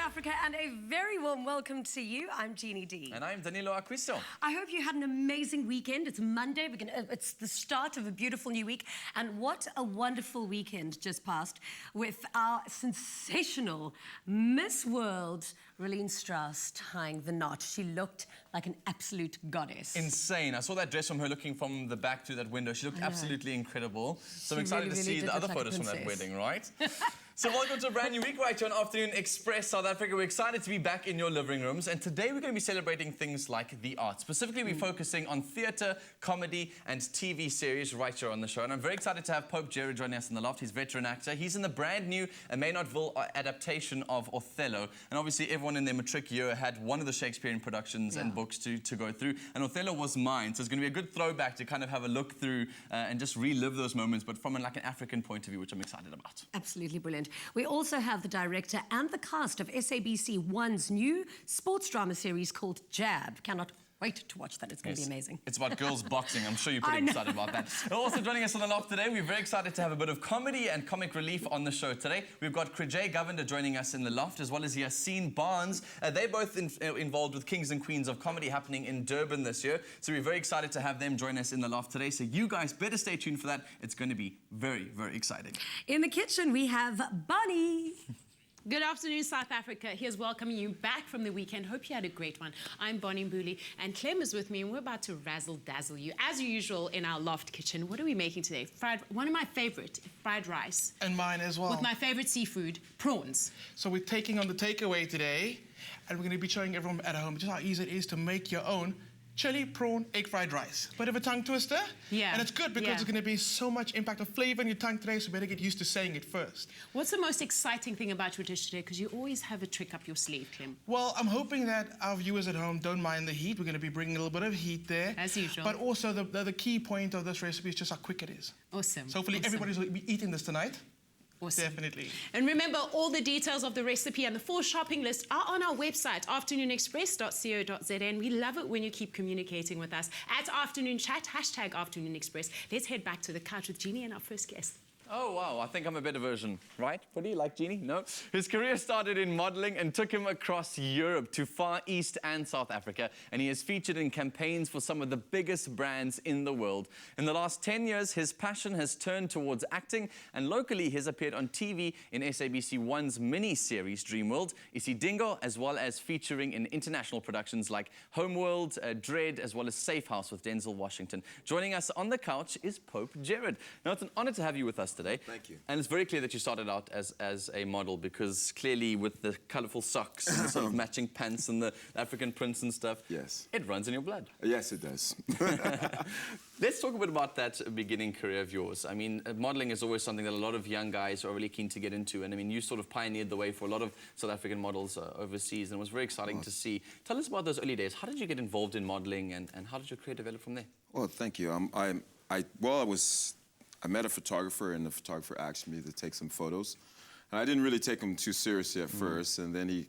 Africa, and a very warm welcome to you. I'm Jeannie D. And I'm Danilo Acquisto. I hope you had an amazing weekend. It's Monday. It's the start of a beautiful new week. And what a wonderful weekend just passed with our sensational Miss World, Relene Strauss, tying the knot. She looked like an absolute goddess. Insane. I saw that dress from her looking from the back through that window. She looked absolutely incredible. So I'm excited to see the other photos from that wedding, right? So welcome to a brand new week right here on Afternoon Express South Africa. We're excited to be back in your living rooms, and today we're going to be celebrating things like the arts. Specifically, we're focusing on theatre, comedy and TV series right here on the show. And I'm very excited to have Pope Jerrod joining us in the loft. He's a veteran actor. He's in the brand new Maynardville adaptation of Othello. And obviously everyone in their matric year had one of the Shakespearean productions and books to go through. And Othello was mine, so it's going to be a good throwback to kind of have a look through and just relive those moments, but from an African point of view, which I'm excited about. Absolutely brilliant. We also have the director and the cast of SABC 1's new sports drama series called Jab. Cannot wait to watch that. It's going to be amazing. It's about girls boxing. I'm sure you're pretty excited about that. Also joining us on the loft today, we're very excited to have a bit of comedy and comic relief on the show today. We've got Krijay Govender joining us in the loft, as well as Yaseen Barnes. They're both involved with Kings and Queens of Comedy happening in Durban this year. So we're very excited to have them join us in the loft today. So you guys better stay tuned for that. It's going to be very, very exciting. In the kitchen, we have Bunny. Good afternoon, South Africa. Here's welcoming you back from the weekend. Hope you had a great one. I'm Bonnie Mbuli, and Clem is with me, and we're about to razzle-dazzle you, as usual, in our loft kitchen. What are we making today? One of my favorite, fried rice. And mine as well. With my favorite seafood, prawns. So we're taking on the takeaway today, and we're going to be showing everyone at home just how easy it is to make your own chili, prawn, egg fried rice. Bit of a tongue twister. Yeah. And it's good because there's going to be so much impact of flavor in your tongue today, so better get used to saying it first. What's the most exciting thing about your dish today? Because you always have a trick up your sleeve, Clem. Well, I'm hoping that our viewers at home don't mind the heat. We're going to be bringing a little bit of heat there. As usual. But also the key point of this recipe is just how quick it is. Awesome. So hopefully everybody's will be eating this tonight. Awesome. Definitely. And remember, all the details of the recipe and the full shopping list are on our website, afternoonexpress.co.za, and we love it when you keep communicating with us at Afternoon Chat, #AfternoonExpress. Let's head back to the couch with Jeannie and our first guest. Oh, wow, I think I'm a better version, right? What do you like, Jeannie? No? His career started in modelling and took him across Europe to Far East and South Africa, and he has featured in campaigns for some of the biggest brands in the world. In the last 10 years, his passion has turned towards acting, and locally he's appeared on TV in SABC 1's mini-series Dreamworld, Isidingo, as well as featuring in international productions like Homeworld, Dread, as well as Safe House with Denzel Washington. Joining us on the couch is Pope Jerrod. Now, it's an honor to have you with us today. Thank you. And it's very clear that you started out as a model, because clearly with the colourful socks and the sort of matching pants and the African prints and stuff, yes, it runs in your blood. Yes, it does. Let's talk a bit about that beginning career of yours. I mean, modelling is always something that a lot of young guys are really keen to get into, and I mean, you sort of pioneered the way for a lot of South African models overseas, and it was very exciting to see. Tell us about those early days. How did you get involved in modelling, and how did your career develop from there? Well, thank you. I met a photographer, and the photographer asked me to take some photos. And I didn't really take them too seriously at first, and then he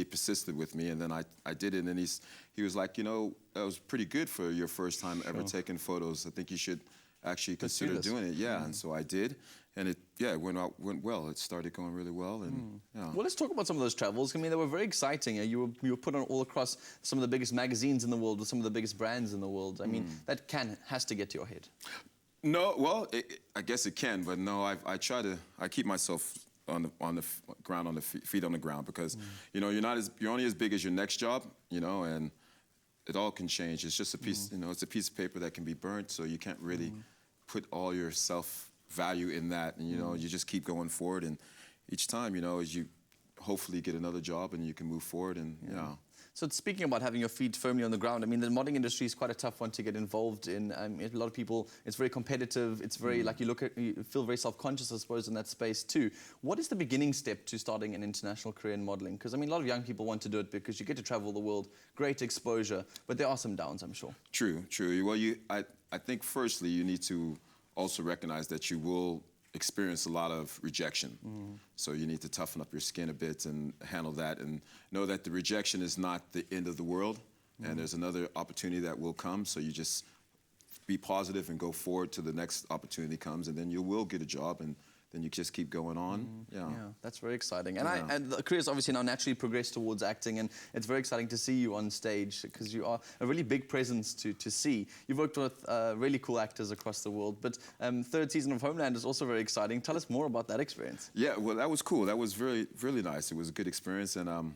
persisted with me, and then I did it, and he was like, you know, that was pretty good for your first time ever taking photos. I think you should actually consider doing it. Yeah, and so I did, and it went well. It started going really well, and yeah. Well, let's talk about some of those travels. I mean, they were very exciting. You were put on all across some of the biggest magazines in the world with some of the biggest brands in the world. I mean, that has to get to your head. No, well, I guess it can, but no, I keep myself on the ground, on the feet on the ground, because you know, you're only as big as your next job, you know, and it all can change. It's just a piece, you know, it's a piece of paper that can be burnt, so you can't really put all your self-value in that, and you know, you just keep going forward, and each time, you know, as you hopefully get another job and you can move forward, and you know. So speaking about having your feet firmly on the ground, I mean, the modelling industry is quite a tough one to get involved in. A lot of people, it's very competitive. It's very, like, you feel very self-conscious, I suppose, in that space too. What is the beginning step to starting an international career in modelling? Because, I mean, a lot of young people want to do it because you get to travel the world, great exposure, but there are some downs, I'm sure. True, true. Well, I think firstly, you need to also recognize that you will experience a lot of rejection. So you need to toughen up your skin a bit and handle that, and know that the rejection is not the end of the world, and there's another opportunity that will come, so you just be positive and go forward till the next opportunity comes, and then you will get a job, and then you just keep going on. Yeah, that's very exciting. And the career's obviously now naturally progressed towards acting, and it's very exciting to see you on stage because you are a really big presence to see. You've worked with really cool actors across the world, but third season of Homeland is also very exciting. Tell us more about that experience. Yeah, well, that was cool. That was really, really nice. It was a good experience, and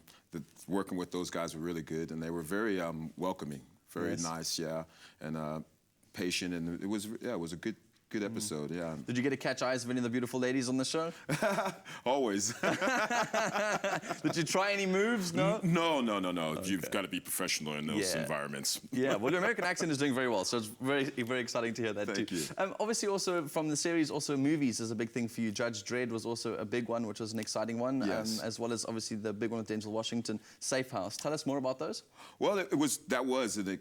working with those guys were really good, and they were very welcoming, very nice, and patient, and it was a good episode, Did you get to catch eyes of any of the beautiful ladies on the show? Always. Did you try any moves? No? No. Okay. You've got to be professional in those environments. Yeah, well, your American accent is doing very well, so it's very, very exciting to hear that Thank too. you. Obviously, also from the series, also movies is a big thing for you. Judge Dredd was also a big one, which was an exciting one, as well as obviously the big one with Denzel Washington, Safe House. Tell us more about those. Well, that was a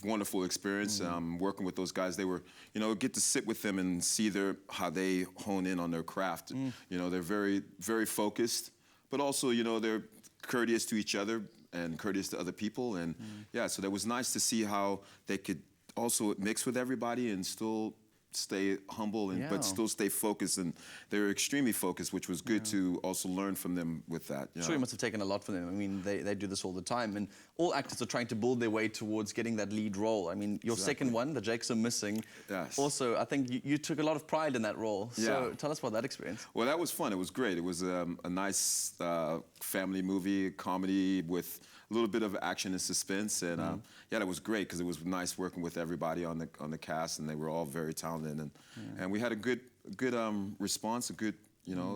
wonderful experience working with those guys. They were, get to sit with them and see how they hone in on their craft. They're very, very focused, but also, they're courteous to each other and courteous to other people. And so that was nice to see how they could also mix with everybody and still stay humble but still stay focused, and they were extremely focused, which was good to also learn from them with that. I'm sure you must have taken a lot from them. I mean, they do this all the time, and all actors are trying to build their way towards getting that lead role. I mean, your second one, The Jakes Are Missing, also, I think you took a lot of pride in that role. So tell us about that experience. Well, that was fun. It was great. It was a nice family movie, comedy with a little bit of action and suspense, and that was great because it was nice working with everybody on the cast, and they were all very talented, and we had a good response,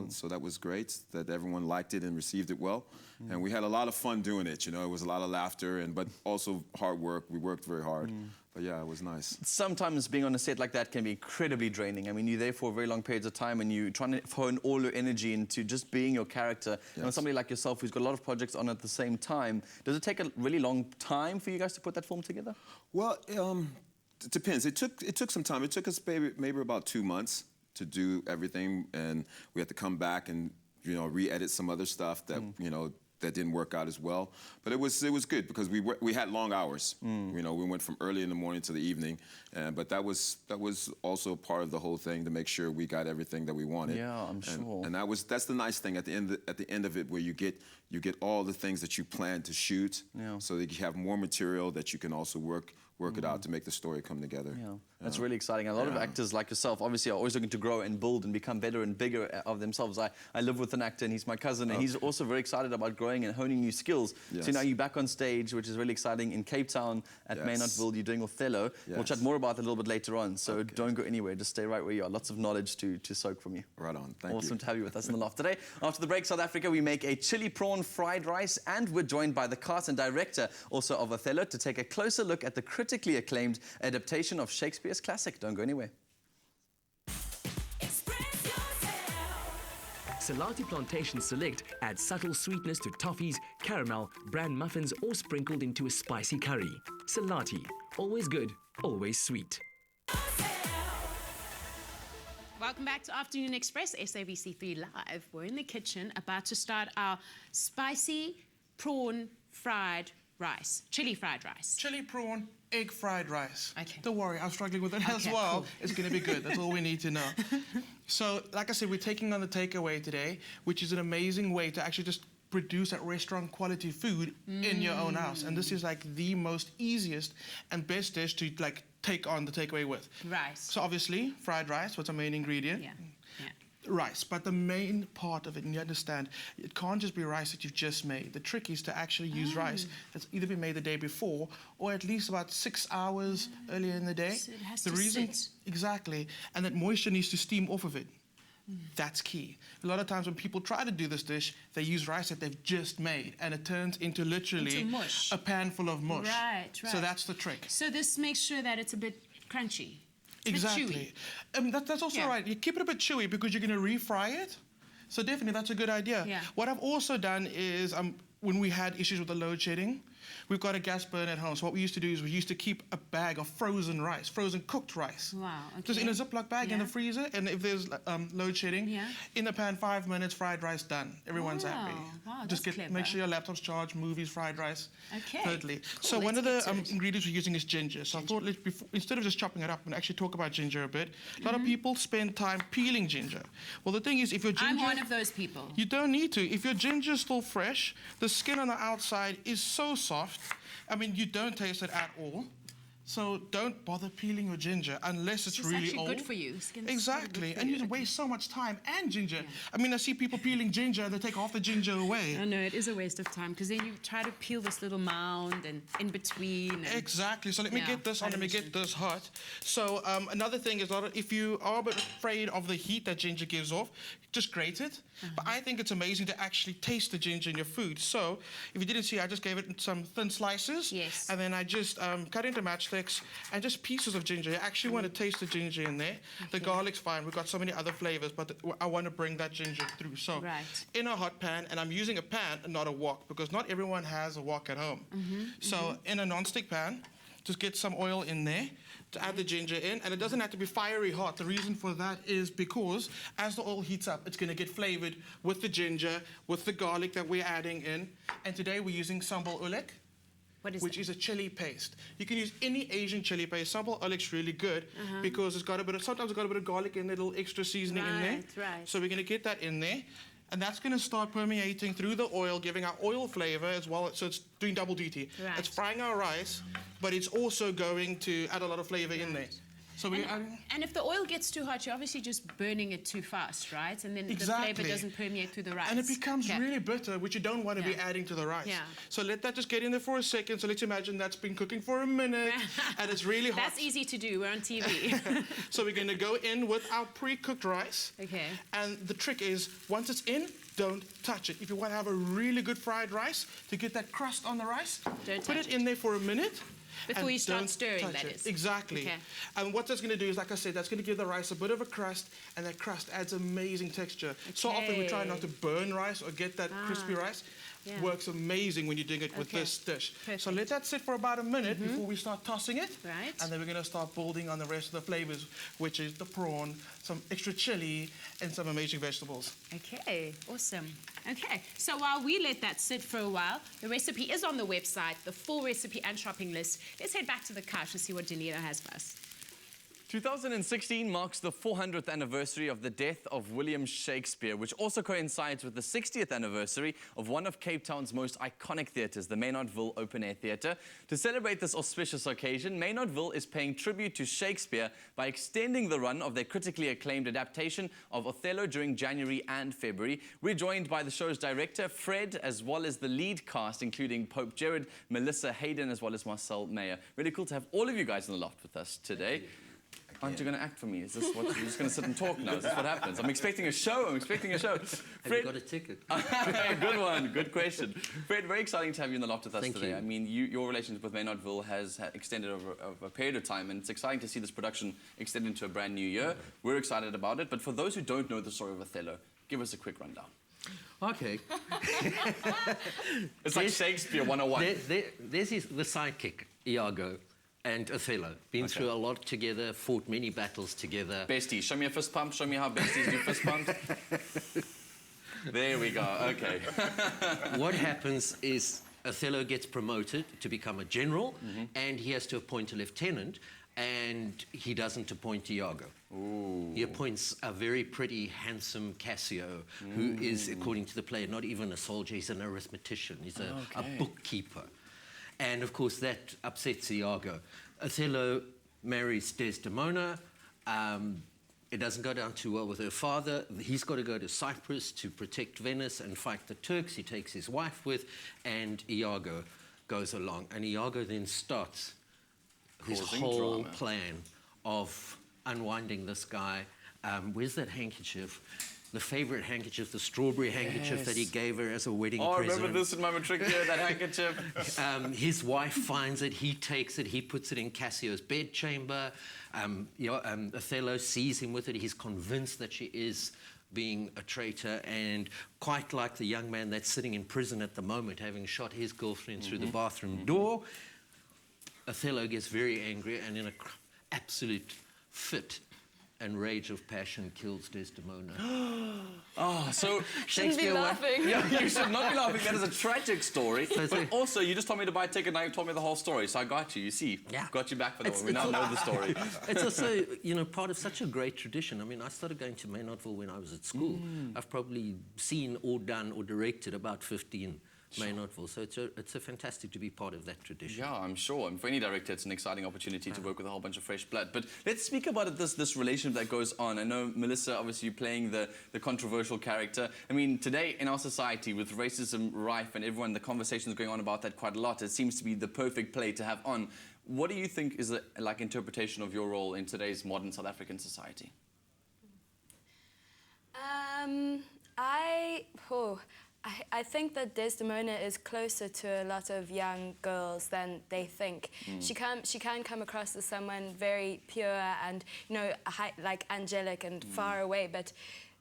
so that was great that everyone liked it and received it well, and we had a lot of fun doing it. It was a lot of laughter but also hard work. We worked very hard. But yeah, it was nice. Sometimes being on a set like that can be incredibly draining. I mean, you're there for very long periods of time and you're trying to hone all your energy into just being your character. And somebody like yourself who's got a lot of projects on at the same time, does it take a really long time for you guys to put that film together? Well, it depends. It took some time. It took us maybe about 2 months to do everything, and we had to come back and re-edit some other stuff that that didn't work out as well. But it was good because we had long hours. We went from early in the morning to the evening, but that was also part of the whole thing to make sure we got everything that we wanted. Yeah, I'm sure. And that's the nice thing at the end of it, where you get all the things that you plan to shoot, so that you have more material that you can also work it out to make the story come together. That's really exciting. A lot of actors like yourself obviously are always looking to grow and build and become better and bigger of themselves. I live with an actor and he's my cousin, and he's also very excited about growing and honing new skills. So now you're back on stage, which is really exciting, in Cape Town at Maynardville. You're doing Othello. We'll chat more about that a little bit later on, so don't go anywhere. Just stay right where you are. Lots of knowledge to soak from you. Right on. Thank you. Awesome to have you with us in the loft today. After the break, South Africa, we make a chili prawn fried rice, and we're joined by the cast and director also of Othello to take a closer look at the critically acclaimed adaptation of Shakespeare's classic. Don't go anywhere. Salati Plantation Select adds subtle sweetness to toffees, caramel, bran muffins, or sprinkled into a spicy curry. Salati, always good, always sweet. Welcome back to Afternoon Express, SABC3 Live. We're in the kitchen about to start our spicy prawn fried rice, chili fried rice. Chili prawn, egg fried rice. Okay. Don't worry, I'm struggling with it as well. Cool. It's going to be good. That's all we need to know. So, like I said, we're taking on the takeaway today, which is an amazing way to actually just produce that restaurant quality food in your own house. And this is like the most easiest and best dish to take on the takeaway with. Rice. So obviously, fried rice, what's our main ingredient? Yeah. Rice, but the main part of it, and you understand, it can't just be rice that you've just made. The trick is to actually use rice that's either been made the day before or at least about 6 hours earlier in the day. So it has to sit. Exactly, and that moisture needs to steam off of it. That's key. A lot of times when people try to do this dish, they use rice that they've just made, and it turns into literally a pan full of mush. Right. So that's the trick. So this makes sure that it's a bit crunchy. Exactly. That's also right. You keep it a bit chewy because you're going to refry it. So definitely, that's a good idea. Yeah. What I've also done is when we had issues with the load shedding, We've got a gas burner at home, so what we used to do is we used to keep a bag of frozen rice, frozen cooked rice. Wow, okay. Just in a Ziploc bag in the freezer, and if there's load shedding, in the pan, 5 minutes, fried rice done. Everyone's happy. Wow, Just that's clever. make sure your laptop's charged, movies, fried rice. Okay. Totally. Cool, So one of let's the get to it. ingredients we're using is ginger. So I thought, instead of just chopping it up, we'll actually talk about ginger a bit. A lot of people spend time peeling ginger. Well, the thing is, if your ginger... I'm one of those people. You don't need to. If your ginger's still fresh, the skin on the outside is so soft. I mean, you don't taste it at all. So don't bother peeling your ginger unless it's really actually old. good for you. Skin's Exactly. good for And you. you waste so much time and ginger. I mean, I see people peeling ginger, they take half the ginger away. I know, it is a waste of time because then you try to peel this little mound and in between. And Exactly. So let me get this on, let me get this hot. So another thing is, if you are a bit afraid of the heat that ginger gives off, just grate it. But I think it's amazing to actually taste the ginger in your food. So if you didn't see, I just gave it some thin slices. Yes. And then I just cut into matchsticks and just pieces of ginger. You actually want to taste the ginger in there. The garlic's fine. We've got so many other flavors, but I want to bring that ginger through. So in a hot pan, and I'm using a pan and not a wok because not everyone has a wok at home. So in a non-stick pan, just get some oil in there to add the ginger in, and it doesn't have to be fiery hot. The reason for that is because as the oil heats up, it's going to get flavored with the ginger, with the garlic that we're adding in. And today we're using sambal oelek, which is a chili paste. You can use any Asian chili paste. Sambal oelek's really good because it's got a bit of, sometimes it's got a bit of garlic and a little extra seasoning in there. So we're going to get that in there. And that's going to start permeating through the oil, giving our oil flavor as well. So it's doing double duty. It's frying our rice, but it's also going to add a lot of flavor in there. So and if the oil gets too hot, you're obviously just burning it too fast, right? And then the flavor doesn't permeate through the rice. And it becomes really bitter, which you don't want to be adding to the rice. So let that just get in there for a second. So let's imagine that's been cooking for a minute and it's really hot. That's easy to do. We're on TV. So we're going to go in with our pre-cooked rice. Okay. And the trick is, once it's in, don't touch it. If you want to have a really good fried rice, to get that crust on the rice, put it in there for a minute. Before you start stirring, that is. Exactly. Okay. And what that's going to do is, like I said, that's going to give the rice a bit of a crust, and that crust adds amazing texture. So often we try not to burn rice or get that crispy rice. Works amazing when you're doing it with this dish. So let that sit for about a minute before we start tossing it. And then we're going to start building on the rest of the flavors, which is the prawn, some extra chili, and some amazing vegetables. Okay, awesome. Okay, so while we let that sit for a while, the recipe is on the website, the full recipe and shopping list. Let's head back to the couch and see what Danilo has for us. 2016 marks the 400th anniversary of the death of William Shakespeare, which also coincides with the 60th anniversary of one of Cape Town's most iconic theatres, the Maynardville Open Air Theatre. To celebrate this auspicious occasion, Maynardville is paying tribute to Shakespeare by extending the run of their critically acclaimed adaptation of Othello during January and February. We're joined by the show's director, Fred, as well as the lead cast, including Pope Jerrod, Melissa, Hayden, as well as Marcel Meyer. Really cool to have all of you guys in the loft with us today. Aren't you going to act for me? Is this what you're just going to sit and talk now? Is this what happens? I'm expecting a show. Fred, have you got a ticket? Good one. Good question. Fred, very exciting to have you in the loft with us Thank today. you. I mean, your relationship with Maynardville has extended over a period of time, and it's exciting to see this production extend into a brand new year. We're excited about it. But for those who don't know the story of Othello, give us a quick rundown. Okay. It's like Shakespeare 101. This is the sidekick, Iago, and Othello. Been through a lot together, fought many battles together. Besties, show me a fist pump. Show me how besties do fist pumps. There we go, okay. What happens is Othello gets promoted to become a general, and he has to appoint a lieutenant, and he doesn't appoint Iago. Ooh. He appoints a very pretty, handsome Cassio, who is, according to the play, not even a soldier, he's an arithmetician, he's a bookkeeper. And, of course, that upsets Iago. Othello marries Desdemona. It doesn't go down too well with her father. He's got to go to Cyprus to protect Venice and fight the Turks. He takes his wife with, and Iago goes along. And Iago then starts his whole plan of unwinding this guy. Where's that handkerchief? The favourite handkerchief, the strawberry handkerchief that he gave her as a wedding present. I remember this in my matric year, that handkerchief. His wife finds it, he takes it, he puts it in Cassio's bedchamber. Othello sees him with it. He's convinced that she is being a traitor, and quite like the young man that's sitting in prison at the moment, having shot his girlfriend through the bathroom door, Othello gets very angry and in an absolute fit and rage of passion kills Desdemona. Oh, so Shouldn't be laughing. Yeah, you should not be laughing. That is a tragic story. But also, you just told me to buy a ticket, now you've told me the whole story. So I got you, you see. Yeah. Got you back for that one. We now know the story. It's also, you know, part of such a great tradition. I mean, I started going to Maynardville when I was at school. I've probably seen or done or directed about 15 Maynardville. So it's a fantastic to be part of that tradition. Yeah, I'm sure. And for any director, it's an exciting opportunity to work with a whole bunch of fresh blood. But let's speak about this relationship that goes on. I know, Melissa, obviously you're playing the controversial character. I mean, today in our society, with racism rife and everyone, the conversations going on about that quite a lot, it seems to be the perfect play to have on. What do you think is the interpretation of your role in today's modern South African society? I think that Desdemona is closer to a lot of young girls than they think. She can come across as someone very pure and, you know, like angelic and far away, but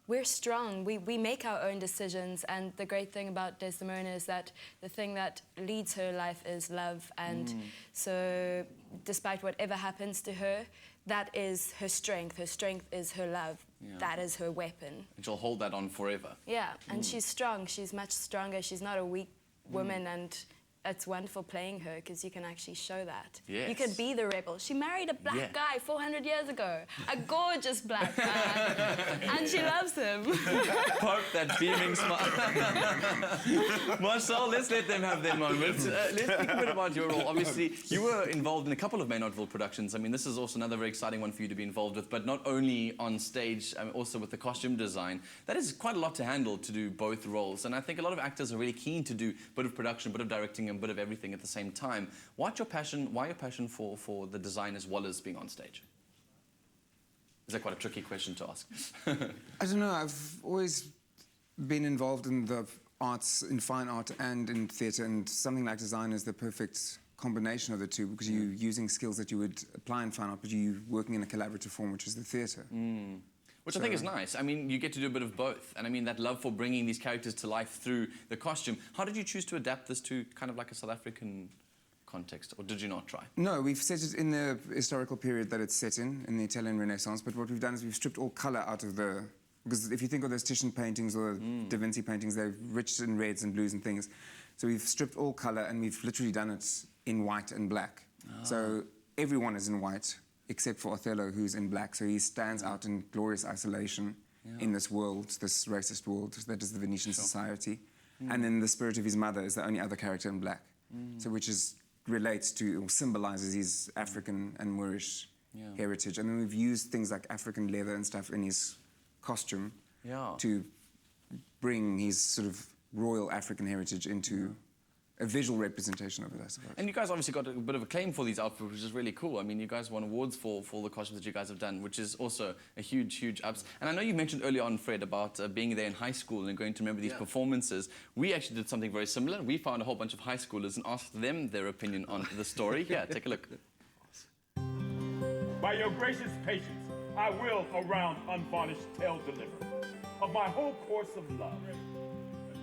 we're strong. We make our own decisions, and the great thing about Desdemona is that the thing that leads her life is love, and so despite whatever happens to her, that is her strength. Her strength is her love. Yeah. That is her weapon. And she'll hold that on forever. Yeah, and she's strong. She's much stronger. She's not a weak woman, and it's wonderful playing her because you can actually show that. Yes. You can be the rebel. She married a black guy 400 years ago. A gorgeous black guy. And she loves him. Pope, that beaming smile. Marcel, let's let them have their moment. Let's speak a bit about your role. Obviously, you were involved in a couple of Maynardville productions. I mean, this is also another very exciting one for you to be involved with, but not only on stage, also with the costume design. That is quite a lot to handle, to do both roles. And I think a lot of actors are really keen to do a bit of production, a bit of directing, a bit of everything at the same time. Why your passion for the design as well as being on stage? Is that quite a tricky question to ask? I don't know. I've always been involved in the arts, in fine art and in theatre, and something like design is the perfect combination of the two, because you're using skills that you would apply in fine art, but you're working in a collaborative form, which is the theatre. Which I think is nice. I mean, you get to do a bit of both. And I mean, that love for bringing these characters to life through the costume. How did you choose to adapt this to kind of like a South African context, or did you not try? No, we've set it in the historical period that it's set in the Italian Renaissance, but what we've done is we've stripped all colour out of the... Because if you think of those Titian paintings or Da Vinci paintings, they're rich in reds and blues and things. So we've stripped all colour and we've literally done it in white and black. So everyone is in white, except for Othello, who's in black. So he stands out in glorious isolation in this world, this racist world that is the Venetian society. And then the spirit of his mother is the only other character in black. So which relates to, or symbolises his African and Moorish heritage. And then we've used things like African leather and stuff in his costume to bring his sort of royal African heritage into a visual representation of it, I suppose. And you guys obviously got a bit of acclaim for these outfits, which is really cool. I mean, you guys won awards for the costumes that you guys have done, which is also a huge, huge ups. And I know you mentioned earlier on, Fred, about being there in high school and going to remember these performances. We actually did something very similar. We found a whole bunch of high schoolers and asked them their opinion on the story. Yeah, take a look. By your gracious patience, I will a round unvarnished tale deliver of my whole course of love.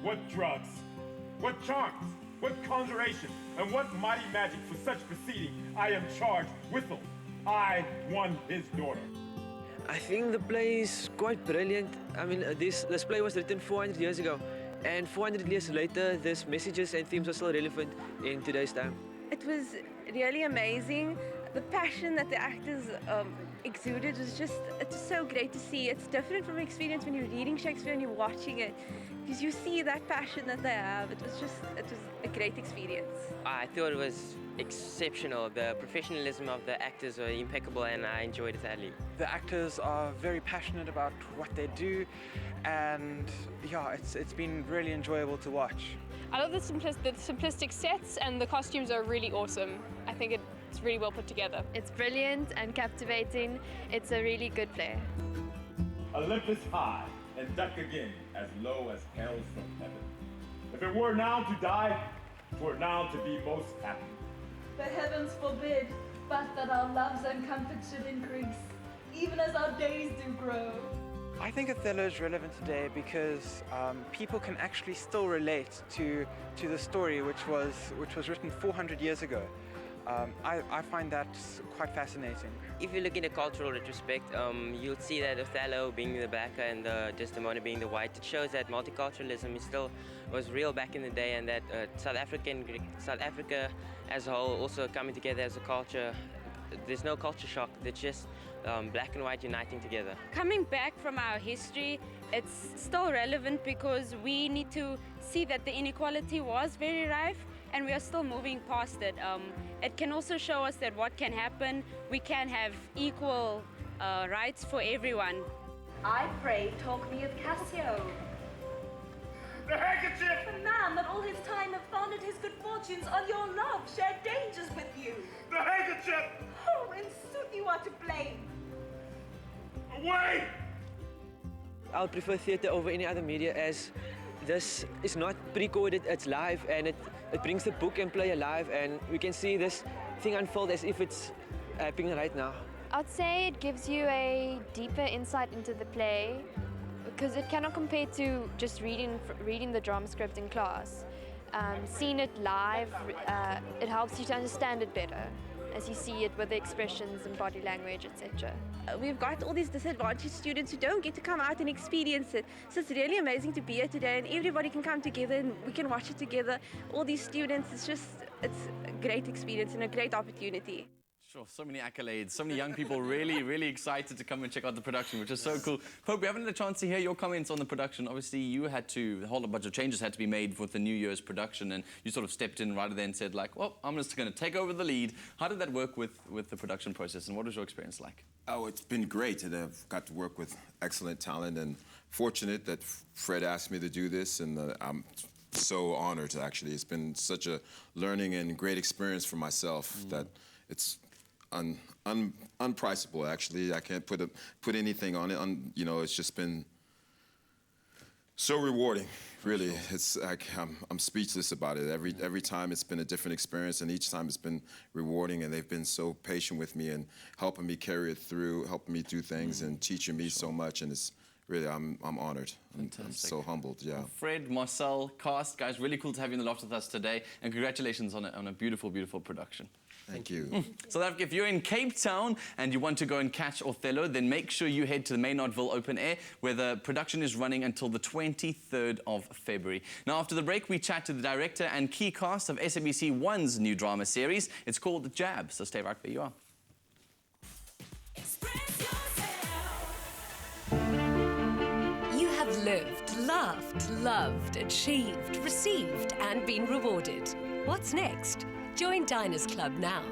What drugs, what charms, what conjuration, and what mighty magic for such proceeding I am charged withal. I won his daughter. I think the play is quite brilliant. I mean, this play was written 400 years ago, and 400 years later, these messages and themes are still relevant in today's time. It was really amazing. The passion that the actors exuded was just, it's just so great to see. It's different from an experience when you're reading Shakespeare and you're watching it, because you see that passion that they have. It was a great experience. I thought it was exceptional. The professionalism of the actors were impeccable, and I enjoyed it sadly. The actors are very passionate about what they do, and yeah, it's been really enjoyable to watch. I love the simplistic sets, and the costumes are really awesome. I think it's really well put together. It's brilliant and captivating. It's a really good play. Olympus high and duck again as low as hails from heaven. If it were now to die, 'twere now to be most happy. The heavens forbid, but that our loves and comforts should increase, even as our days do grow. I think Othello is relevant today because people can actually still relate to the story which was written 400 years ago. I find that quite fascinating. If you look in a cultural retrospect, you'll see that Othello being the black and Desdemona being the white, it shows that multiculturalism was real back in the day, and that South Africa as a whole also coming together as a culture. There's no culture shock. It's just black and white uniting together. Coming back from our history, it's still relevant because we need to see that the inequality was very rife and we are still moving past it. It can also show us that what can happen, we can have equal rights for everyone. I pray, talk me of Cassio. The handkerchief! The man that all his time have founded his good fortunes on your love, shared dangers with you. The handkerchief! Oh, in sooth you are to blame. Away! I'll prefer theatre over any other media, as this is not pre-recorded, it's live, and it brings the book and play alive, and we can see this thing unfold as if it's happening right now. I'd say it gives you a deeper insight into the play, because it cannot compare to just reading the drama script in class. Seeing it live, it helps you to understand it better as you see it with the expressions and body language, etc. We've got all these disadvantaged students who don't get to come out and experience it. So it's really amazing to be here today, and everybody can come together and we can watch it together. All these students, it's a great experience and a great opportunity. Sure, so many accolades, so many young people really, really excited to come and check out the production, which is so cool. Pope, we haven't had a chance to hear your comments on the production. Obviously, a whole bunch of changes had to be made with the New Year's production, and you sort of stepped in right then and said, like, well, I'm just going to take over the lead. How did that work with the production process, and what was your experience like? Oh, it's been great, and I've got to work with excellent talent, and fortunate that Fred asked me to do this, and I'm so honored, actually. It's been such a learning and great experience for myself that it's unpriceable, actually. I can't put anything on it. You know, it's just been so rewarding, really. It's like I'm speechless about it. Every time it's been a different experience, and each time it's been rewarding, and they've been so patient with me and helping me carry it through, helping me do things and teaching me so much, and it's really, I'm honored. I'm so humbled, yeah. Fred, Marcel, cast, guys, really cool to have you in the loft with us today, and congratulations on a beautiful, beautiful production. Thank you. So if you're in Cape Town and you want to go and catch Othello, then make sure you head to the Maynardville Open Air, where the production is running until the 23rd of February. Now, after the break, we chat to the director and key cast of SABC 1's new drama series. It's called The Jab, so stay right where you are. You have lived, laughed, loved, achieved, received, and been rewarded. What's next? Join Diners Club now.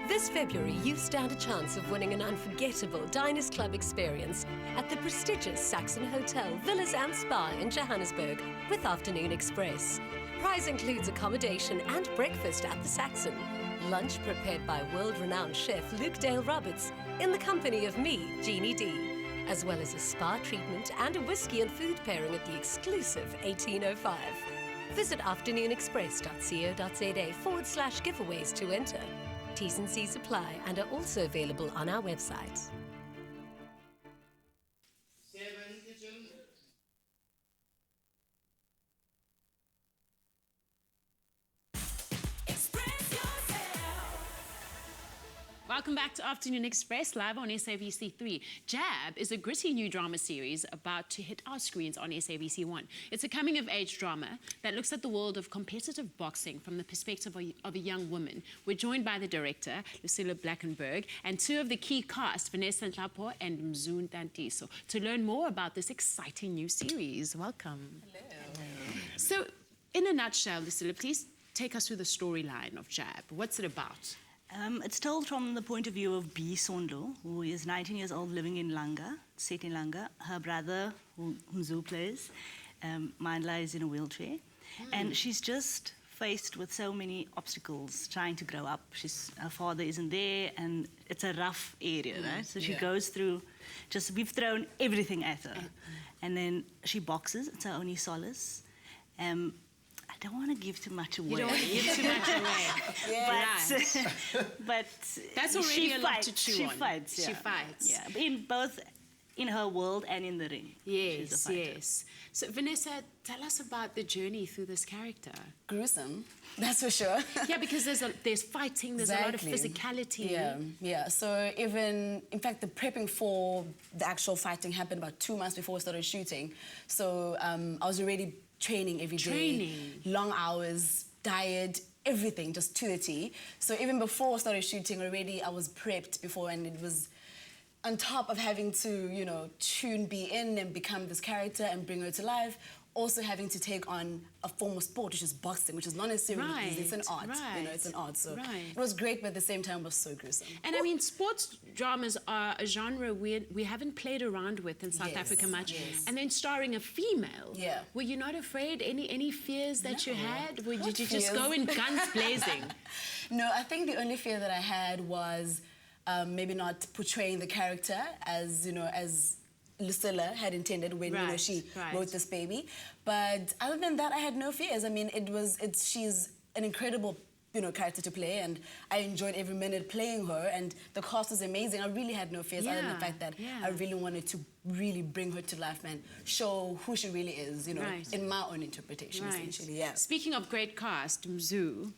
This February, you stand a chance of winning an unforgettable Diners Club experience at the prestigious Saxon Hotel, Villas and Spa in Johannesburg with Afternoon Express. Prize includes accommodation and breakfast at the Saxon. Lunch prepared by world-renowned chef Luke Dale Roberts in the company of me, Jeannie D, as well as a spa treatment and a whiskey and food pairing at the exclusive 1805. Visit afternoonexpress.co.za/giveaways to enter. T's and C's apply and are also available on our website. Welcome back to Afternoon Express, live on SABC3. Jab is a gritty new drama series about to hit our screens on SABC1. It's a coming-of-age drama that looks at the world of competitive boxing from the perspective of a young woman. We're joined by the director, LUCILLA, BLANKENBERG, and two of the key cast, Vanessa Nhlapo and Mzun Tantiso, to learn more about this exciting new series. Welcome. Hello. So, in a nutshell, LUCILLA, please take us through the storyline of Jab. What's it about? It's told from the point of view of B. Sondlo, who is 19 years old, living in Langa, set in Langa. Her brother, whom Mzu plays, Mandla, is in a wheelchair. And she's just faced with so many obstacles trying to grow up. Her father isn't there, and it's a rough area, right? So she goes through, we've thrown everything at her. And then she boxes, it's her only solace. I don't want to give too much away. You don't want to give too much away. But that's already a lot to chew on. She fights, yeah. She fights. Yeah, in both in her world and in the ring. She's a Yes, fighter. yes. So Vanessa, tell us about the journey through this character. Gruesome, that's for sure. Yeah, because there's fighting, there's a lot of Exactly. physicality. Yeah. So even, in fact, the prepping for the actual fighting happened about 2 months before we started shooting. So I was already training every day. Long hours, diet, everything, just to the T. So even before I started shooting already, I was prepped before, and it was on top of having to, you know, be in and become this character and bring her to life, also having to take on a form of sport, which is boxing, which is not necessarily easy. It's an art, you know, it's an art. So it was great, but at the same time, it was so gruesome. And I mean, sports dramas are a genre we haven't played around with in South Africa much. And then starring a female. Were you not afraid? Any fears that you had? Or did you just go in guns blazing? No, I think the only fear that I had was maybe not portraying the character as, you know, as Lucilla had intended when you know, she wrote this baby. But other than that, I had no fears. I mean, she's an incredible, you know, character to play, and I enjoyed every minute playing her, and the cast was amazing. I really had no fears other than the fact that I really wanted to really bring her to life and show who she really is, you know, in my own interpretation, essentially, Speaking of great cast, Mzu,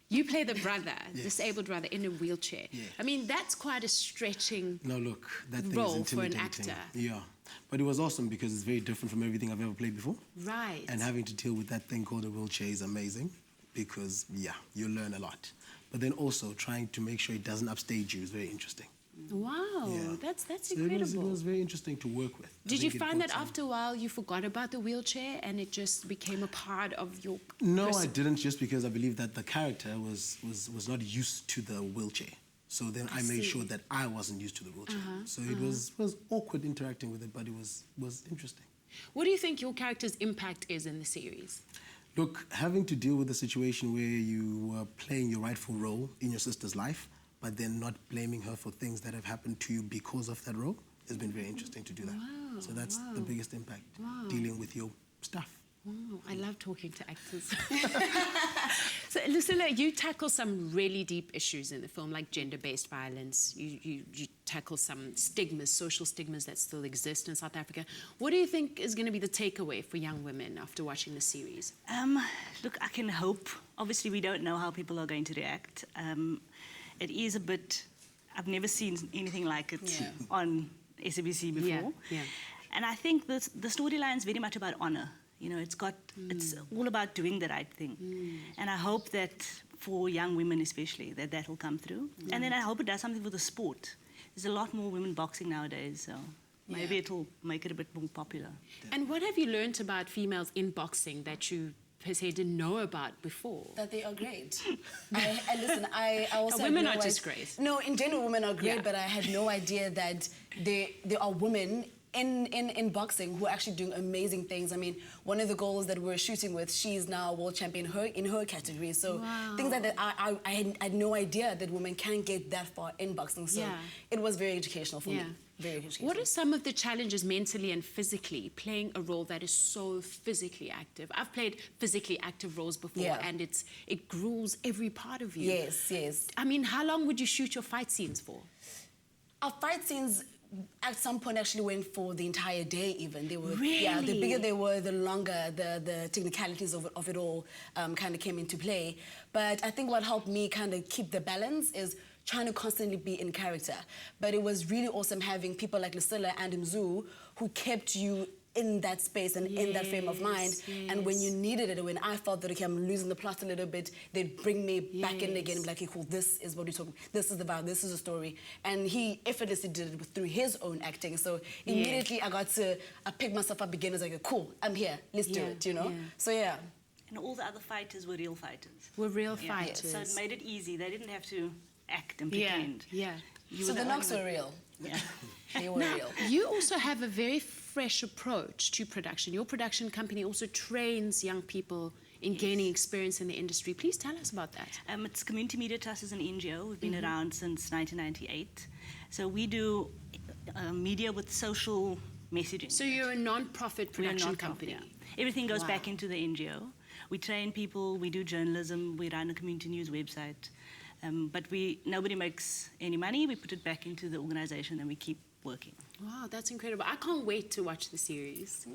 you play the brother, disabled brother in a wheelchair. I mean, that's quite a stretching role for an actor. Yeah, but it was awesome because it's very different from everything I've ever played before. Right. And having to deal with that thing called a wheelchair is amazing because, yeah, you learn a lot. But then also trying to make sure it doesn't upstage you is very interesting. Wow, that's So incredible. it was very interesting to work with. Did you find that after a while you forgot about the wheelchair and it just became a part of your No, I didn't, just because I believe that the character was not used to the wheelchair. So then I made sure that I wasn't used to the wheelchair. So it was awkward interacting with it, but it was interesting. What do you think your character's impact is in the series? Look, having to deal with a situation where you were playing your rightful role in your sister's life, but then not blaming her for things that have happened to you because of that role, has been very interesting to do that. So that's the biggest impact, dealing with your stuff. Oh, I love talking to actors. So, Lucilla, you tackle some really deep issues in the film, like gender-based violence. You tackle some stigmas, social stigmas that still exist in South Africa. What do you think is going to be the takeaway for young women after watching the series? Look, I can hope. Obviously, we don't know how people are going to react. It is a bit... I've never seen anything like it on SABC before. And I think the storyline is very much about honor. You know, it's all about doing the right thing. And I hope that for young women especially, that will come through. And then I hope it does something for the sport. There's a lot more women boxing nowadays, so maybe it'll make it a bit more popular. And what have you learnt about females in boxing that you per se didn't know about before? That they are great. I also women are just great. No, in general, women are great, but I had no idea that there are women in boxing who are actually doing amazing things. I mean, one of the girls that we're shooting with, she's now world champion in her category. So things like that, I had no idea that women can get that far in boxing. So it was very educational for me. Very educational. What are some of the challenges mentally and physically playing a role that is so physically active? I've played physically active roles before, and it gruels every part of you. Yes. I mean, how long would you shoot your fight scenes for? Our fight scenes at some point actually went for the entire day even. They were, really? Yeah, the bigger they were, the longer the technicalities of it all kind of came into play. But I think what helped me kind of keep the balance is trying to constantly be in character. But it was really awesome having people like Lucilla and Mzu who kept you in that space and in that frame of mind. And when you needed it, when I felt that, okay, I'm losing the plot a little bit, they'd bring me back in again and be like, okay, cool, this is what we're talking, this is the vibe, this is the story. And he effortlessly did it through his own acting. So immediately I picked myself up again, I was like, cool, I'm here, let's do it, you know? So yeah. And all the other fighters were real fighters. Were real fighters. So it made it easy. They didn't have to act and pretend. So the knocks were real. They were real. You also have a very fresh approach to production. Your production company also trains young people in gaining experience in the industry. Please tell us about that. It's Community Media Trust as an NGO. We've been around since 1998. So we do media with social messaging. So you're a non-profit production company. Everything goes back into the NGO. We train people, we do journalism, we run a community news website. But nobody makes any money. We put it back into the organization and we keep working. Wow, that's incredible. I can't wait to watch the series.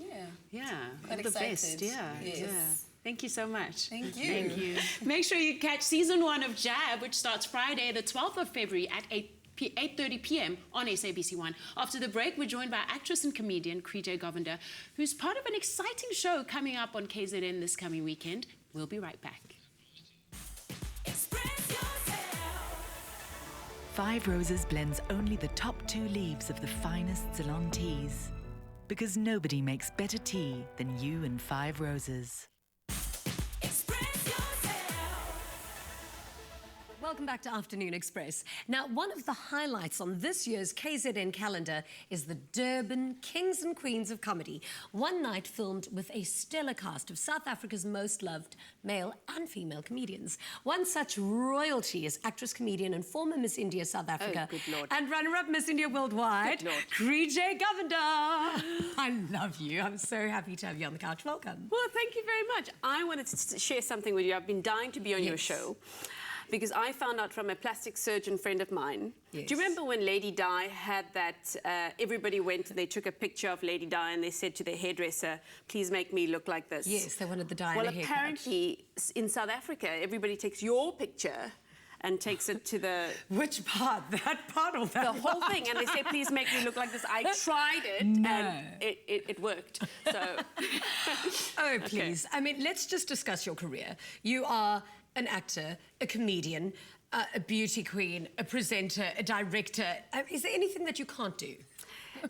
Yeah. Quite all the best. excited. Yeah. Yes. Yeah. Thank you so much. Thank you. Thank you. Make sure you catch season 1 of Jab, which starts Friday, the 12th of February at 8:30 p.m. on SABC1. After the break, we're joined by actress and comedian Krijay Govender, who's part of an exciting show coming up on KZN this coming weekend. We'll be right back. Five Roses blends only the top 2 leaves of the finest Ceylon teas. Because nobody makes better tea than you and Five Roses. Welcome back to Afternoon Express. Now, one of the highlights on this year's KZN calendar is the Durban Kings and Queens of Comedy. One night filmed with a stellar cast of South Africa's most loved male and female comedians. One such royalty is actress, comedian and former Miss India South Africa good Lord. and runner-up Miss India Worldwide, Good Lord. Krijay Govender. I love you. I'm so happy to have you on the couch. Welcome. Well, thank you very much. I wanted to share something with you. I've been dying to be on your show because I found out from a plastic surgeon friend of mine. Yes. Do you remember when Lady Di had that, everybody went and they took a picture of Lady Di and they said to the hairdresser, please make me look like this? Yes, they wanted the Diana Well, haircut. apparently in South Africa, everybody takes your picture and takes it to the... Which part? That part or that The whole thing. And they say, please make me look like this. I tried it and it worked. So... Oh, please. I mean, let's just discuss your career. You are an actor, a comedian, a beauty queen, a presenter, a director. Is there anything that you can't do?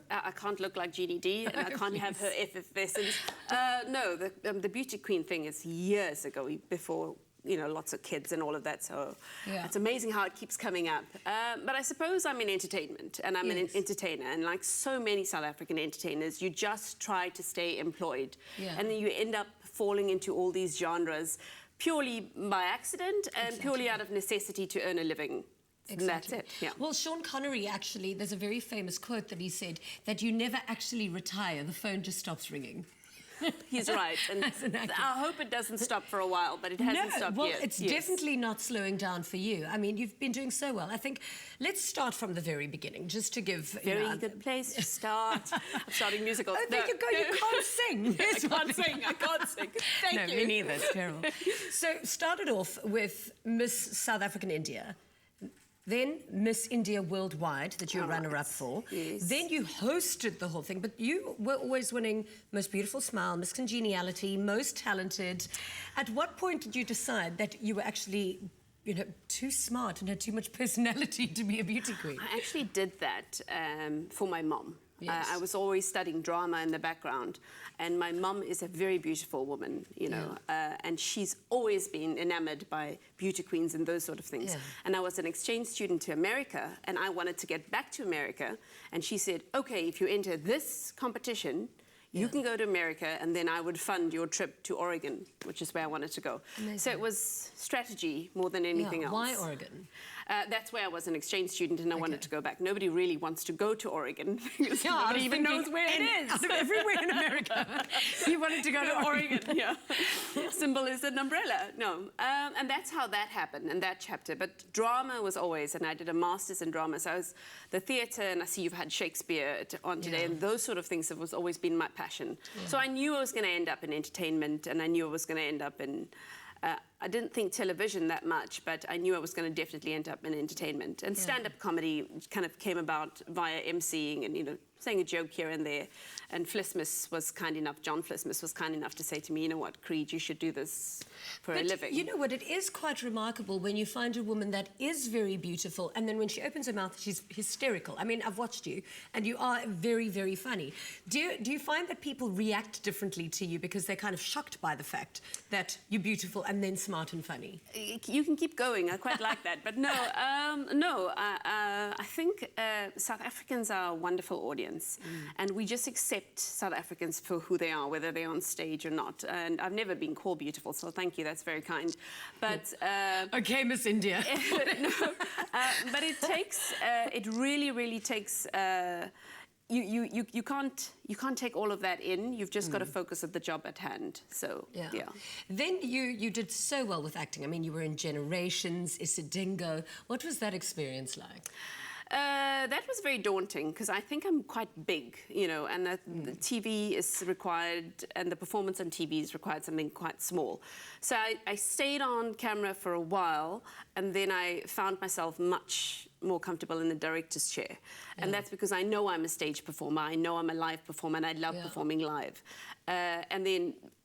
I can't look like Jeannie D, and I can't have her effervescence. No, the beauty queen thing is years ago, before, you know, lots of kids and all of that, so it's amazing how it keeps coming up. But I suppose I'm in entertainment, and I'm an entertainer, and like so many South African entertainers, you just try to stay employed. And then you end up falling into all these genres purely by accident and purely out of necessity to earn a living. And that's it. Yeah. Well, Sean Connery, actually, there's a very famous quote that he said, that you never actually retire, the phone just stops ringing. He's right. And I hope it doesn't stop for a while, but it hasn't stopped well, yet. It's definitely not slowing down for you. I mean, you've been doing so well. I think let's start from the very beginning, just to give... Very good place to start. I'm starting musicals. Oh, there you go. You can't sing. I can't sing. Thank you. No, me neither. It's terrible. So, started off with Miss South African India. Then Miss India Worldwide, that you're runner-up for. Yes. Then you hosted the whole thing, but you were always winning Most Beautiful Smile, Miss Congeniality, Most Talented. At what point did you decide that you were actually, you know, too smart and had too much personality to be a beauty queen? I actually did that for my mom. Yes. I was always studying drama in the background, and my mum is a very beautiful woman, you know, and she's always been enamored by beauty queens and those sort of things. Yeah. And I was an exchange student to America, and I wanted to get back to America, and she said, okay, if you enter this competition, you can go to America, and then I would fund your trip to Oregon, which is where I wanted to go. Amazing. So it was strategy more than anything else. Why Oregon? That's where I was an exchange student, and I wanted to go back. Nobody really wants to go to Oregon because nobody even knows where it is. Out of everywhere in America, you wanted to go to Oregon. Yeah. Symbol is an umbrella. No. And that's how that happened in that chapter. But drama was always, and I did a master's in drama. So I was the theatre, and I see you've had Shakespeare on today, and those sort of things have always been my passion. Yeah. So I knew I was going to end up in entertainment, and I knew I was going to end up in... I didn't think television that much, but I knew I was going to definitely end up in entertainment. And stand-up comedy kind of came about via emceeing and, you know, saying a joke here and there. And Flismus was kind enough, John Flismus was kind enough to say to me, you know what, Creed, you should do this for a living. You know what, it is quite remarkable when you find a woman that is very beautiful, and then when she opens her mouth, she's hysterical. I mean, I've watched you, and you are very, very funny. Do you find that people react differently to you because they're kind of shocked by the fact that you're beautiful and then smart and funny? You can keep going, I quite like that. But no, I think South Africans are a wonderful audience, and we just accept South Africans for who they are, whether they're on stage or not. And I've never been called beautiful, so thank you, that's very kind. But okay, Miss India. But it takes, it really, really takes. You can't take all of that in. You've just got to focus on the job at hand. So yeah. Then you did so well with acting. I mean, you were in Generations, Isidingo. What was that experience like? That was very daunting because I think I'm quite big, you know, and the TV is required and the performance on TV is required something quite small. So I stayed on camera for a while and then I found myself much more comfortable in the director's chair. And that's because I know I'm a stage performer, I know I'm a live performer and I love performing live.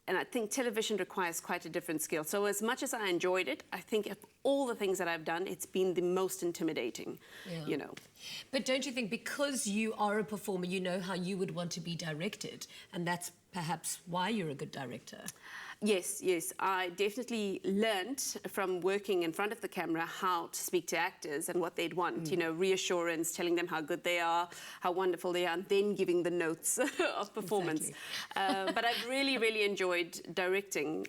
And I think television requires quite a different skill. So as much as I enjoyed it, I think of all the things that I've done, it's been the most intimidating, you know. But don't you think because you are a performer, you know how you would want to be directed, and that's perhaps why you're a good director? Yes, yes. I definitely learned from working in front of the camera how to speak to actors and what they'd want, you know, reassurance, telling them how good they are, how wonderful they are, and then giving the notes of performance. But I've really, really enjoyed directing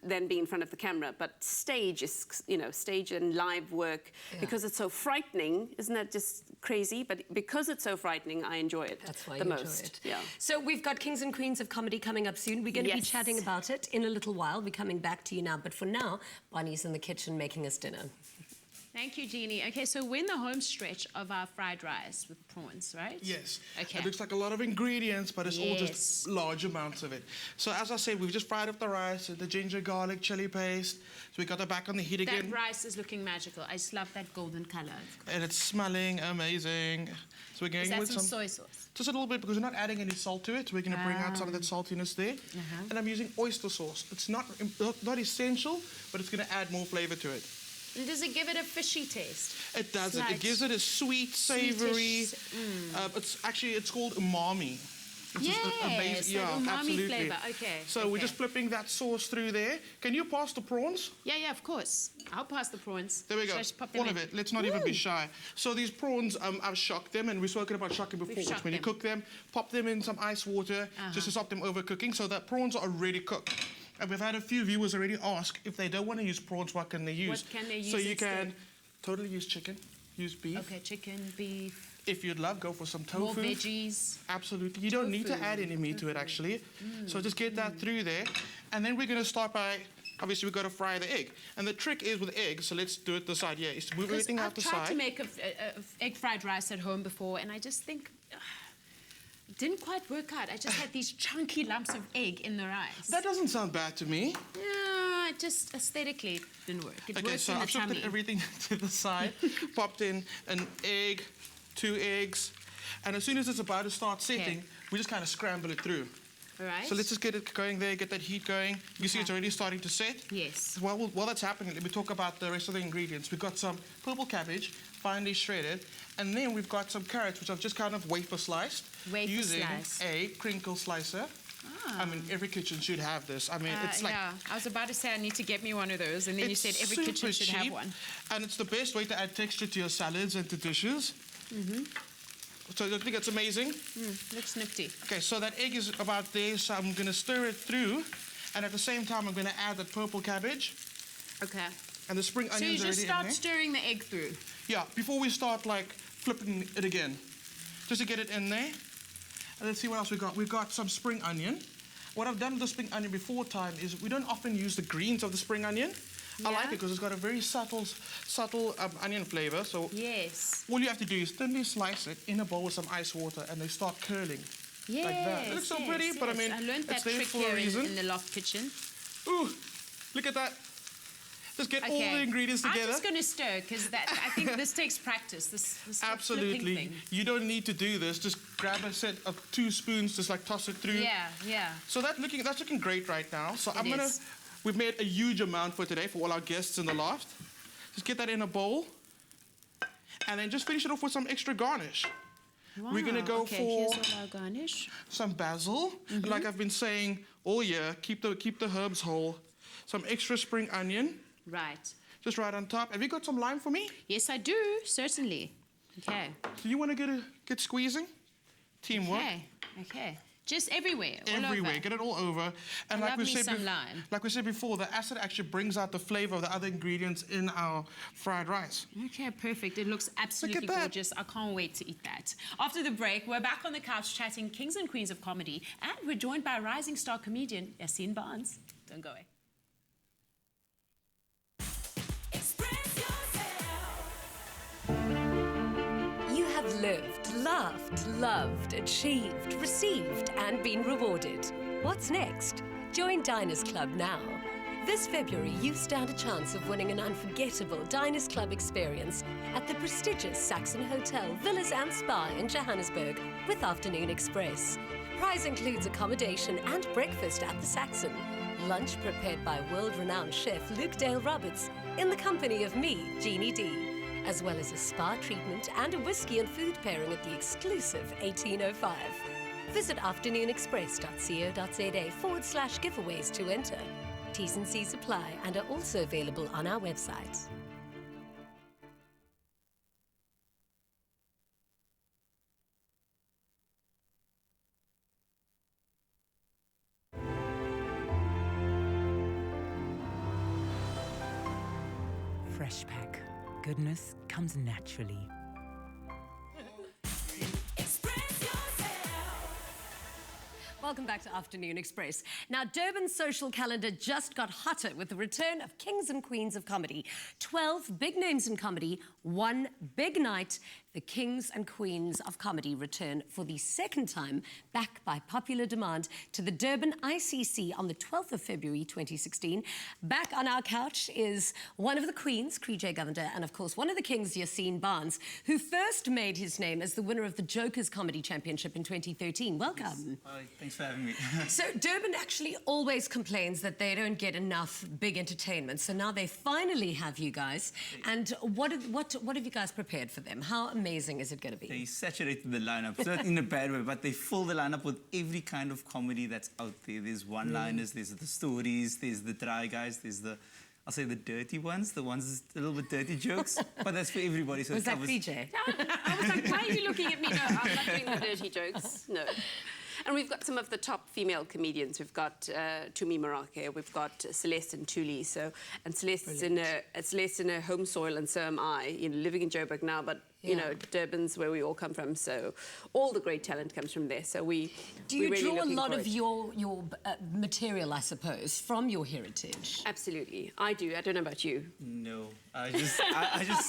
than being in front of the camera. But stage is, you know, stage and live work, because it's so frightening, isn't that just crazy? But because it's so frightening, I enjoy it the most. Yeah. So we've got Kings and Queens of Comedy coming up soon. We're going to be chatting about it in a little while. We're coming back to you now. But for now, Bonnie's in the kitchen making us dinner. Thank you, Jeannie. Okay, so we're in the home stretch of our fried rice with prawns, right? Yes. Okay. It looks like a lot of ingredients, but it's all just large amounts of it. So as I said, we've just fried up the rice with the ginger, garlic, chili paste. So we got it back on the heat again. That rice is looking magical. I just love that golden color. And it's smelling amazing. So we're going with some soy sauce? Just a little bit, because we're not adding any salt to it. We're going to bring out some of that saltiness there. And I'm using oyster sauce. It's not essential, but it's going to add more flavor to it. And does it give it a fishy taste? It does. It gives it a sweet, savory. It's called umami. Yes, umami absolutely. flavor. Okay. So we're just flipping that sauce through there. Can you pass the prawns? Yeah, of course. I'll pass the prawns. There we go. All of it. Let's not even be shy. So these prawns, I've shocked them, and we've spoken about shocking before. When you cook them, pop them in some ice water just to stop them overcooking, so that prawns are already cooked. And we've had a few viewers already ask if they don't want to use prawns, what can they use? What can they use So you instead? can totally use chicken, use beef. Okay, chicken, beef. If you'd love, go for some tofu. More veggies. Absolutely. You don't need to add any meat to it, actually. So just get that through there. And then we're going to start by, obviously, we've got to fry the egg. And the trick is with eggs, so let's do it this side, is to move everything out the side. I've tried to make a egg fried rice at home before, and I just think it didn't quite work out. I just had these chunky lumps of egg in the rice. That doesn't sound bad to me. Yeah, it just aesthetically didn't work. It Okay, so I've shifted everything to the side, popped in an egg, 2 eggs, and as soon as it's about to start setting, we just kind of scramble it through. All right. So let's just get it going there, get that heat going. You see it's already starting to set? Yes. While that's happening, let me talk about the rest of the ingredients. We've got some purple cabbage, finely shredded, and then we've got some carrots, which I've just kind of wafer sliced. Using a crinkle slicer. I mean, every kitchen should have this. I mean, it's like... Yeah, I was about to say I need to get me one of those, and then you said every kitchen should have one. And it's the best way to add texture to your salads and to dishes. So I think it's amazing. Looks nifty. Okay, so that egg is about there, so I'm going to stir it through. And at the same time, I'm going to add the purple cabbage. Okay. And the spring onions already in there. So you just start stirring the egg through? Yeah, before we start, like, flipping it again. Just to get it in there. And let's see what else we got. We've got some spring onion. What I've done with the spring onion before time is we don't often use the greens of the spring onion. I like it because it's got a very subtle onion flavor. So all you have to do is thinly slice it in a bowl with some ice water, and they start curling like that. It looks so pretty, but I mean, I learned that it's there trick for here a reason. in the loft kitchen. Ooh, look at that. Just get all the ingredients together. I'm just going to stir because I think this takes practice. This absolutely. Thing. You don't need to do this. Just grab a set of 2 spoons, just like toss it through. Yeah. So that's looking great right now. So we've made a huge amount for today for all our guests in the loft. Just get that in a bowl, and then just finish it off with some extra garnish. Wow. We're gonna go for here's all our garnish. Some basil, and like I've been saying all year, keep the herbs whole. Some extra spring onion. Right. Just right on top. Have you got some lime for me? Yes, I do, certainly. Okay. So you want to get squeezing? Teamwork. Okay. Just everywhere. Everywhere. Get it all over. And like we said before, the acid actually brings out the flavor of the other ingredients in our fried rice. Okay, perfect. It looks absolutely gorgeous. I can't wait to eat that. After the break, we're back on the couch chatting Kings and Queens of Comedy, and we're joined by rising star comedian Yaseen Barnes. Don't go away. lived, laughed, loved, achieved, received, and been rewarded. What's next? Join Diners Club now. This February, you stand a chance of winning an unforgettable Diners Club experience at the prestigious Saxon Hotel, Villas and Spa in Johannesburg with Afternoon Express. Prize includes accommodation and breakfast at the Saxon. Lunch prepared by world-renowned chef Luke Dale Roberts in the company of me, Jeannie D, as well as a spa treatment and a whiskey and food pairing at the exclusive 1805. Visit afternoonexpress.co.za/giveaways to enter. T's and C's apply and are also available on our website. Fresh Pack. Goodness comes naturally. Welcome back to Afternoon Express. Now, Durban's social calendar just got hotter with the return of kings and queens of comedy. 12 big names in comedy, one big night. The kings and queens of comedy return for the second time, back by popular demand, to the Durban ICC on the 12th of February 2016. Back on our couch is one of the queens, Krijay Govender, and of course one of the kings, Yaseen Barnes, who first made his name as the winner of the Jokers Comedy Championship in 2013. Welcome. Yes. Hi, thanks for having me. So Durban actually always complains that they don't get enough big entertainment. So now they finally have you guys. And what have you guys prepared for them? How amazing is it going to be? They saturated the lineup, not in a bad way, but they fill the lineup with every kind of comedy that's out there. There's one-liners, there's the stories, there's the dry guys, there's the, I'll say the dirty ones, the ones a little bit dirty jokes, but that's for everybody. So was that Krijay? I was like, why are you looking at me? No, I'm not doing the dirty jokes. No. And we've got some of the top female comedians. We've got Tumi Marake, we've got Celeste and Tuli. So, and Celeste's in her home soil, and so am I. You know, living in Joburg now, but you know, Durban's where we all come from. So, all the great talent comes from there. So do you draw a lot of your material, I suppose, from your heritage? Absolutely, I do. I don't know about you. No, I just see.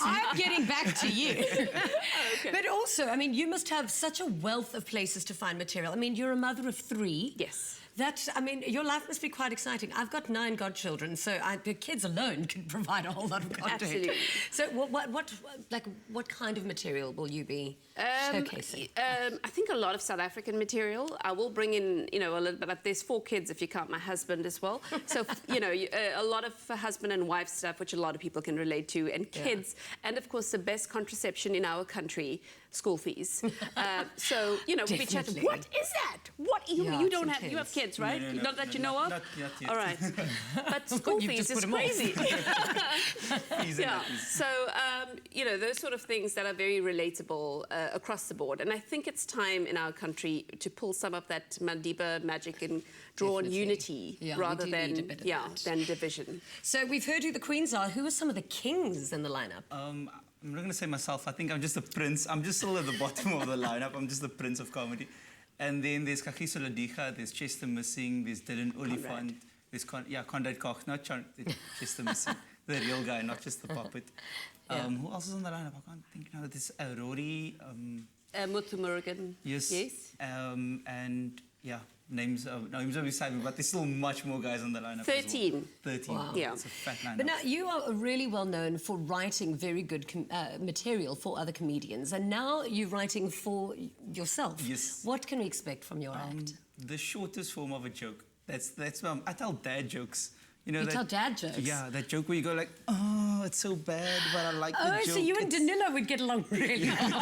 I'm getting back to you. Okay. But also, I mean, you must have such a wealth of places to find material. I mean, you're a mother of 3. Yes. I mean, your life must be quite exciting. I've got 9 godchildren, so the kids alone can provide a whole lot of content. Absolutely. So what kind of material will you be showcasing? I think a lot of South African material. I will bring in, you know, a little bit, but there's 4 kids if you count my husband as well. So, you know, a lot of husband and wife stuff, which a lot of people can relate to, and kids. Yeah. And, of course, the best contraception in our country, school fees. So, you know, we'll be chatting, what is that? What, you don't have, you have kids, right? No, not that you know of? Not yet. All right. But school fees is crazy. Yeah. So, you know, those sort of things that are very relatable across the board. And I think it's time in our country to pull some of that Madiba magic and draw on unity rather than division. So we've heard who the queens are. Who are some of the kings in the lineup? I'm not going to say myself. I think I'm just a prince. I'm just still at the bottom of the lineup. I'm just the prince of comedy. And then there's Kagiso Ladiga, there's Chester Missing, there's Dylan Oliphant, there's Conrad Koch, not Chester Missing, the real guy, not just the puppet. Who else is on the lineup? I can't think now. There's Rory. Muthu Murugan. Yes. And names are beside me, but there's still much more guys on the lineup. 13. As well. 13. Wow. Yeah. It's a fat lineup. But now you are really well known for writing very good material for other comedians, and now you're writing for yourself. Yes. What can we expect from your act? The shortest form of a joke. That's I tell dad jokes. You know, you tell dad jokes? Yeah, that joke where you go like, oh, it's so bad, but I like the joke. Oh, so you and Danilo would get along really well.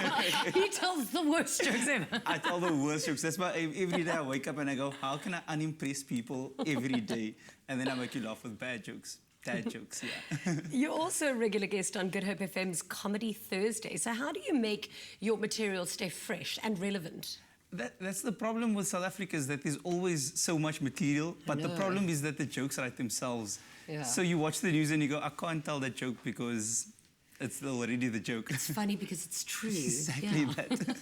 He tells the worst jokes ever. I tell the worst jokes. That's why every day I wake up and I go, how can I unimpress people every day? And then I make you laugh with bad jokes. Dad jokes, yeah. You're also a regular guest on Good Hope FM's Comedy Thursday. So how do you make your material stay fresh and relevant? That's the problem with South Africa, is that there's always so much material, but the problem is that the jokes write themselves. Yeah. So you watch the news and you go, I can't tell that joke because it's already the joke. It's funny because it's true. Exactly that.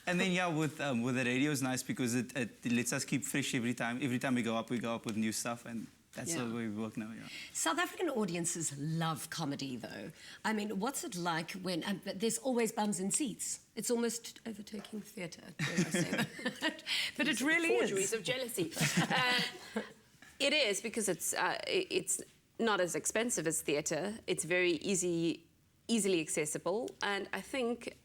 And then, with the radio is nice because it lets us keep fresh every time. Every time we go up with new stuff, and That's the way we work now, yeah. South African audiences love comedy, though. I mean, what's it like when there's always bums in seats? It's almost overtaking theatre, dare I say that. But it really is. Forgeries of jealousy. It is, because it's not as expensive as theatre. It's very easily accessible, and I think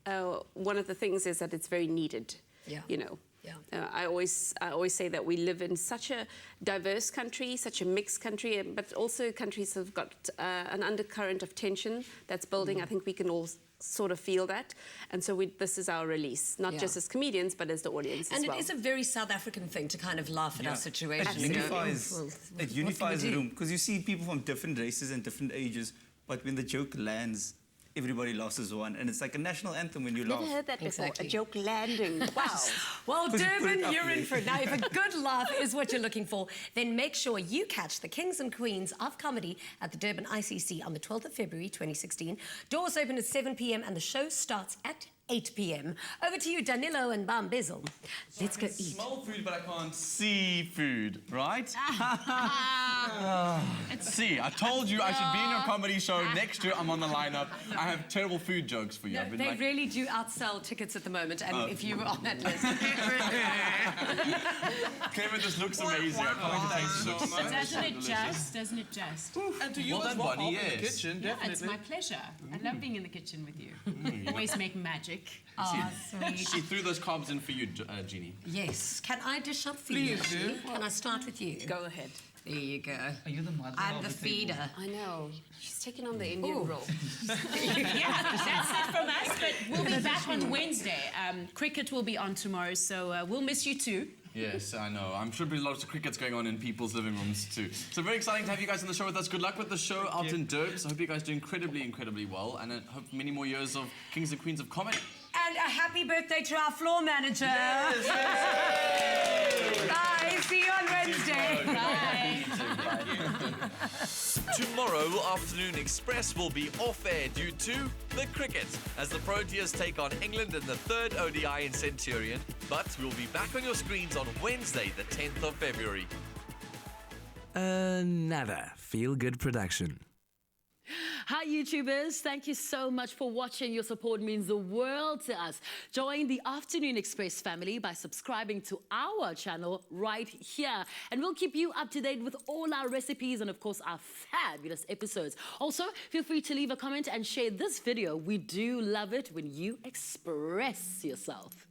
one of the things is that it's very needed. Yeah. You know. Yeah. I always say that we live in such a diverse country, such a mixed country, but also countries have got an undercurrent of tension that's building. I think we can all sort of feel that, and so this is our release, not just as comedians, but as the audience as well. And it is a very South African thing to kind of laugh at our situation. It unifies the room, because you see people from different races and different ages, but when the joke lands, everybody laughs as one, and it's like a national anthem when you laugh. Never heard that before. Exactly. A joke landing. Wow. Well, Because you put it Durban, up you're in there. for it. Now, if a good laugh is what you're looking for, then make sure you catch the Kings and Queens of Comedy at the Durban ICC on the 12th of February 2016. Doors open at 7 p.m. and the show starts at 8 p.m. Over to you, Danilo and Bambizzle. Let's go eat. Smell food, but I can't see food, right? See, I told you I should be in your comedy show. Next year, I'm on the lineup. I have terrible food jokes for you. No, they really do outsell tickets at the moment, and if you were on that list. Clem, this looks amazing. I can't wait to taste it. So Doesn't it just? Doesn't it just? And to you Well as done, well, Bonnie, help in the yes. kitchen, Yeah, definitely. it's my pleasure. I love being in the kitchen with you. Always make magic. Oh, sweet. She threw those carbs in for you, Jeannie. Yes. Can I dish up for you? Please do. actually? Can I start with you? Go ahead. There you go. Are you the mother I'm of the the table? feeder. I know. She's taking on the Indian role. Yeah, that's it from us, but we'll be back on Wednesday. Cricket will be on tomorrow, so we'll miss you too. Yes, I know. I'm sure there'll be lots of crickets going on in people's living rooms too. So very exciting to have you guys on the show with us. Good luck with the show out in Durban. So I hope you guys do incredibly well, and I hope many more years of Kings and Queens of Comedy. And a happy birthday to our floor manager. Yes. Bye. See you on Wednesday. Bye. Tomorrow, Afternoon Express will be off-air due to the cricket, as the Proteas take on England in the third ODI in Centurion. But we'll be back on your screens on Wednesday, the 10th of February. Another feel-good production. Hi YouTubers, thank you so much for watching. Your support means the world to us. Join the Afternoon Express family by subscribing to our channel right here. And we'll keep you up to date with all our recipes and of course our fabulous episodes. Also, feel free to leave a comment and share this video. We do love it when you express yourself.